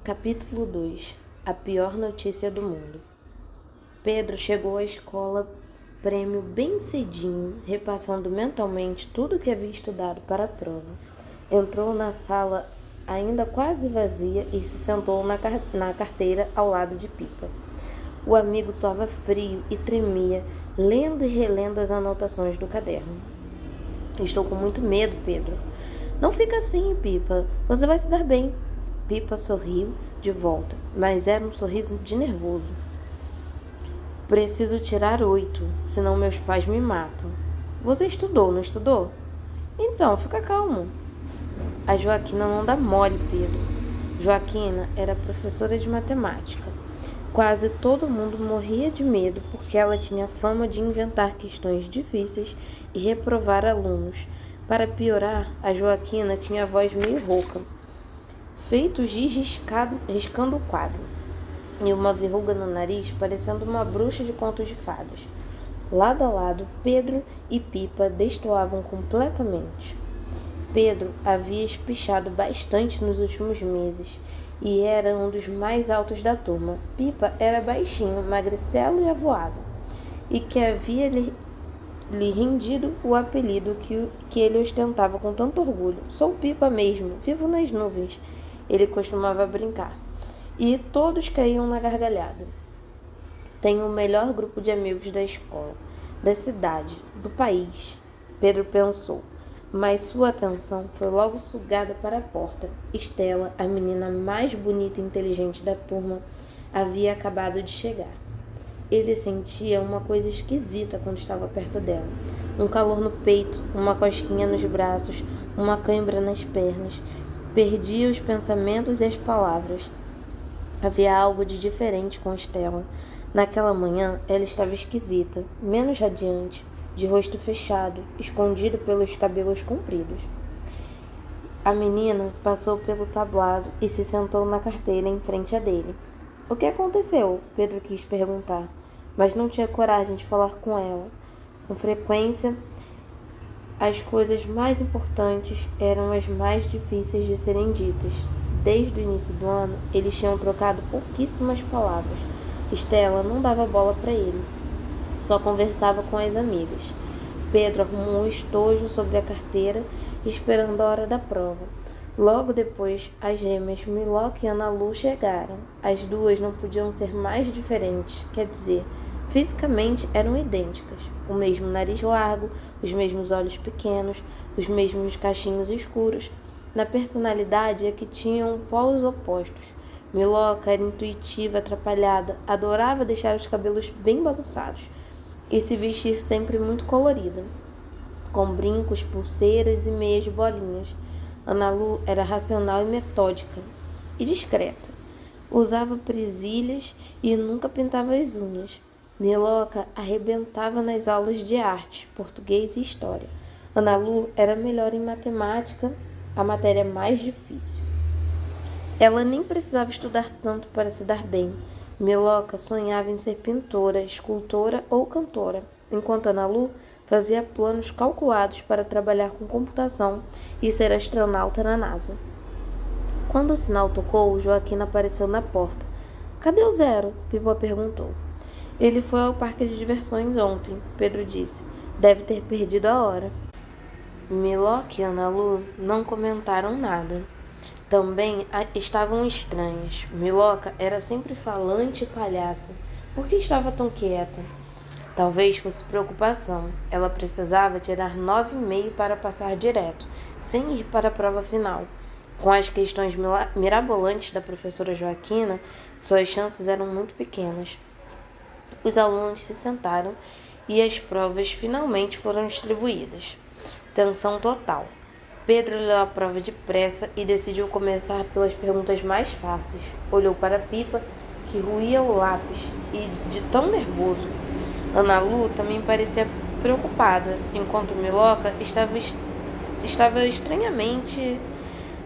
Capítulo 2. A pior notícia do mundo. Pedro chegou à escola prêmio bem cedinho, repassando mentalmente tudo o que havia estudado para a prova. Entrou na sala ainda quase vazia e se sentou na carteira ao lado de Pipa. O amigo suava frio e tremia, lendo e relendo as anotações do caderno. Estou com muito medo, Pedro. Não fica assim, Pipa. Você vai se dar bem. Pipa sorriu de volta, mas era um sorriso de nervoso. Preciso tirar 8, senão meus pais me matam. Você estudou, não estudou? Então, fica calmo. A Joaquina não dá mole, Pedro. Joaquina era professora de matemática. Quase todo mundo morria de medo porque ela tinha fama de inventar questões difíceis e reprovar alunos. Para piorar, a Joaquina tinha a voz meio rouca, feito giz riscando o quadro, e uma verruga no nariz parecendo uma bruxa de contos de fadas. Lado a lado, Pedro e Pipa destoavam completamente. Pedro havia espichado bastante nos últimos meses e era um dos mais altos da turma. Pipa era baixinho, magricelo e avoado, e que havia lhe rendido o apelido que ele ostentava com tanto orgulho. Sou Pipa mesmo, vivo nas nuvens, ele costumava brincar. E todos caíam na gargalhada. Tenho o melhor grupo de amigos da escola, da cidade, do país, Pedro pensou, mas sua atenção foi logo sugada para a porta. Estela, a menina mais bonita e inteligente da turma, havia acabado de chegar. Ele sentia uma coisa esquisita quando estava perto dela. Um calor no peito, uma cosquinha nos braços, uma cãibra nas pernas. Perdia os pensamentos e as palavras. Havia algo de diferente com Estela. Naquela manhã, ela estava esquisita, menos radiante, de rosto fechado, escondido pelos cabelos compridos. A menina passou pelo tablado e se sentou na carteira em frente a dele. O que aconteceu? Pedro quis perguntar, mas não tinha coragem de falar com ela. Com frequência, as coisas mais importantes eram as mais difíceis de serem ditas. Desde o início do ano, eles tinham trocado pouquíssimas palavras. Estela não dava bola para ele, só conversava com as amigas. Pedro arrumou um estojo sobre a carteira, esperando a hora da prova. Logo depois, as gêmeas Miloca e Ana Lu chegaram. As duas não podiam ser mais diferentes, quer dizer, fisicamente eram idênticas. O mesmo nariz largo, os mesmos olhos pequenos, os mesmos cachinhos escuros. Na personalidade é que tinham polos opostos. Miloca era intuitiva, atrapalhada, adorava deixar os cabelos bem bagunçados e se vestir sempre muito colorida, com brincos, pulseiras e meias de bolinhas. Ana Lu era racional e metódica e discreta. Usava presilhas e nunca pintava as unhas. Miloca arrebentava nas aulas de arte, português e história. Ana Lu era melhor em matemática, a matéria mais difícil. Ela nem precisava estudar tanto para se dar bem. Miloca sonhava em ser pintora, escultora ou cantora, enquanto Ana Lu fazia planos calculados para trabalhar com computação e ser astronauta na NASA. Quando o sinal tocou, Joaquina apareceu na porta. Cadê o Zero? Pipa perguntou. Ele foi ao parque de diversões ontem, Pedro disse. Deve ter perdido a hora. Miloca e Ana Lu não comentaram nada. Também estavam estranhas. Miloca era sempre falante e palhaça. Por que estava tão quieta? Talvez fosse preocupação. Ela precisava tirar 9,5 para passar direto, sem ir para a prova final. Com as questões mirabolantes da professora Joaquina, suas chances eram muito pequenas. Os alunos se sentaram e as provas finalmente foram distribuídas. Tensão total. Pedro leu a prova depressa e decidiu começar pelas perguntas mais fáceis. Olhou para Pipa, que roía o lápis, e de tão nervoso. Ana Lu também parecia preocupada, enquanto Miloca estava estranhamente,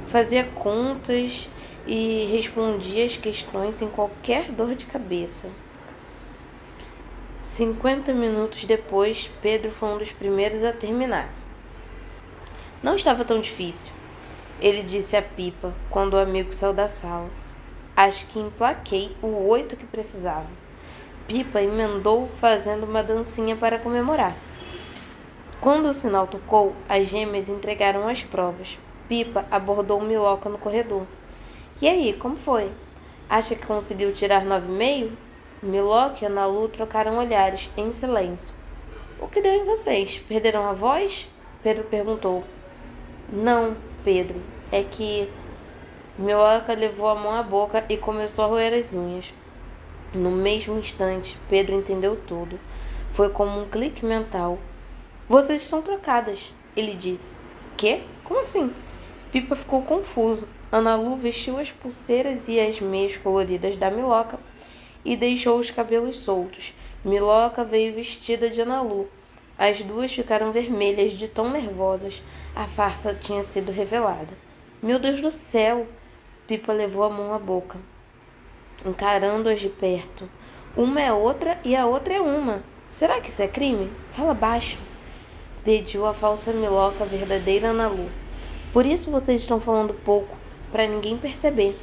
fazia contas e respondia as questões sem qualquer dor de cabeça. 50 minutos depois, Pedro foi um dos primeiros a terminar. Não estava tão difícil, ele disse a Pipa quando o amigo saiu da sala. Acho que emplaquei o 8 que precisava. Pipa emendou fazendo uma dancinha para comemorar. Quando o sinal tocou, as gêmeas entregaram as provas. Pipa abordou Miloca no corredor. E aí, como foi? Acha que conseguiu tirar 9,5? Miloca e Ana Lu trocaram olhares, em silêncio. O que deu em vocês? Perderam a voz? Pedro perguntou. Não, Pedro. É que... Miloca levou a mão à boca e começou a roer as unhas. No mesmo instante, Pedro entendeu tudo. Foi como um clique mental. Vocês estão trocadas, ele disse. Quê? Como assim? Pipa ficou confuso. Ana Lu vestiu as pulseiras e as meias coloridas da Miloca e deixou os cabelos soltos. Miloca veio vestida de Ana Lu. As duas ficaram vermelhas de tão nervosas. A farsa tinha sido revelada. Meu Deus do céu! Pipa levou a mão à boca, encarando-as de perto. Uma é outra e a outra é uma. Será que isso é crime? Fala baixo. Pediu a falsa Miloca, a verdadeira Ana Lu. Por isso vocês estão falando pouco, para ninguém perceber.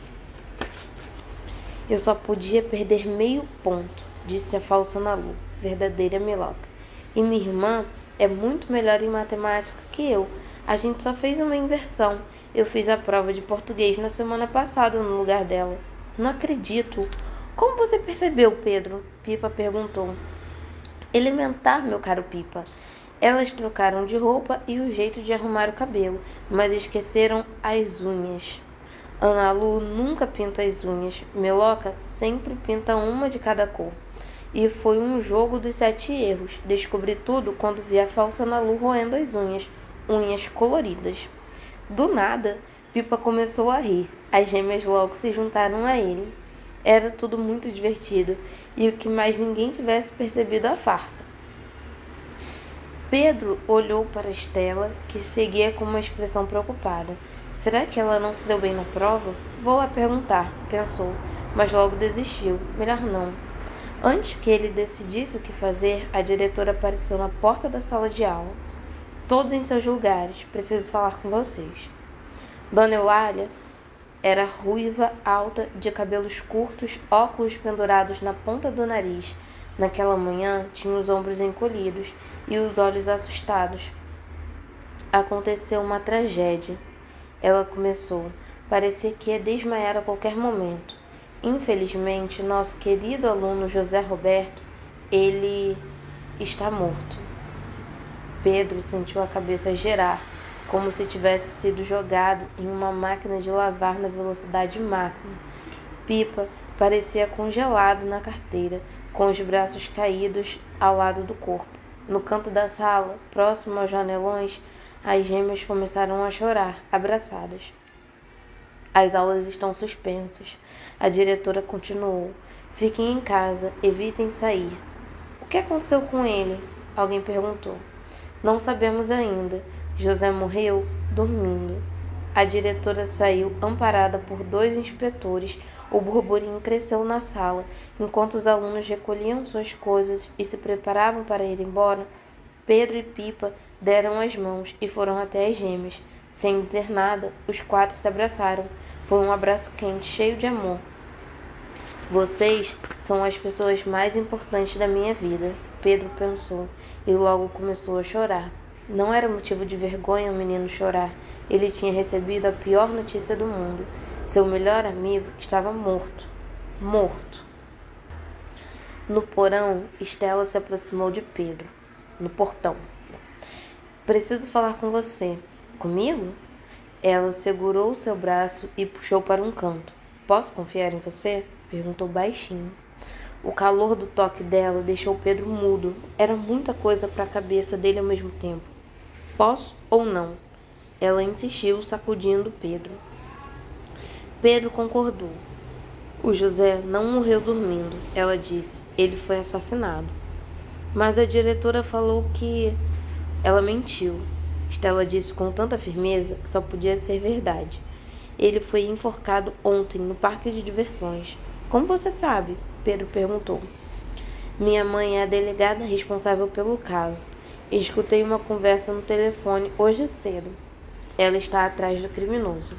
Eu só podia perder meio ponto, disse a falsa Ana Lu, verdadeira Miloca. E minha irmã é muito melhor em matemática que eu. A gente só fez uma inversão. Eu fiz a prova de português na semana passada no lugar dela. Não acredito. Como você percebeu, Pedro? Pipa perguntou. Elementar, meu caro Pipa. Elas trocaram de roupa e o jeito de arrumar o cabelo, mas esqueceram as unhas. Ana Lu nunca pinta as unhas. Miloca sempre pinta uma de cada cor. E foi um jogo dos 7 erros. Descobri tudo quando vi a falsa Ana Lu roendo as unhas coloridas. Do nada, Pipa começou a rir. As gêmeas logo se juntaram a ele. Era tudo muito divertido, e o que mais ninguém tivesse percebido a farsa. Pedro olhou para Estela, que seguia com uma expressão preocupada. Será que ela não se deu bem na prova? Vou lá perguntar, pensou, mas logo desistiu. Melhor não. Antes que ele decidisse o que fazer, a diretora apareceu na porta da sala de aula. Todos em seus lugares. Preciso falar com vocês. Dona Eulália era ruiva, alta, de cabelos curtos, óculos pendurados na ponta do nariz. Naquela manhã, tinha os ombros encolhidos e os olhos assustados. Aconteceu uma tragédia. Ela começou. Parecia que ia desmaiar a qualquer momento. Infelizmente, nosso querido aluno José Roberto, ele está morto. Pedro sentiu a cabeça girar, como se tivesse sido jogado em uma máquina de lavar na velocidade máxima. Pipa parecia congelado na carteira, com os braços caídos ao lado do corpo. No canto da sala, próximo aos janelões, as gêmeas começaram a chorar, abraçadas. As aulas estão suspensas. A diretora continuou. Fiquem em casa, evitem sair. O que aconteceu com ele? Alguém perguntou. Não sabemos ainda. José morreu dormindo. A diretora saiu amparada por 2 inspetores. O burburinho cresceu na sala. Enquanto os alunos recolhiam suas coisas e se preparavam para ir embora, Pedro e Pipa deram as mãos e foram até as gêmeas. Sem dizer nada, os 4 se abraçaram. Foi um abraço quente, cheio de amor. Vocês são as pessoas mais importantes da minha vida, Pedro pensou, e logo começou a chorar. Não era motivo de vergonha o menino chorar. Ele tinha recebido a pior notícia do mundo. Seu melhor amigo estava morto. Morto. No porão, Estela se aproximou de Pedro. No portão. Preciso falar com você. Comigo? Ela segurou seu braço e puxou para um canto. Posso confiar em você? Perguntou baixinho. O calor do toque dela deixou Pedro mudo. Era muita coisa para a cabeça dele ao mesmo tempo. Posso ou não? Ela insistiu, sacudindo Pedro. Pedro concordou. O José não morreu dormindo, ela disse. Ele foi assassinado. Mas a diretora falou que... Ela mentiu. Estela disse com tanta firmeza que só podia ser verdade. Ele foi enforcado ontem no parque de diversões. Como você sabe? Pedro perguntou. Minha mãe é a delegada responsável pelo caso. Escutei uma conversa no telefone hoje cedo. Ela está atrás do criminoso.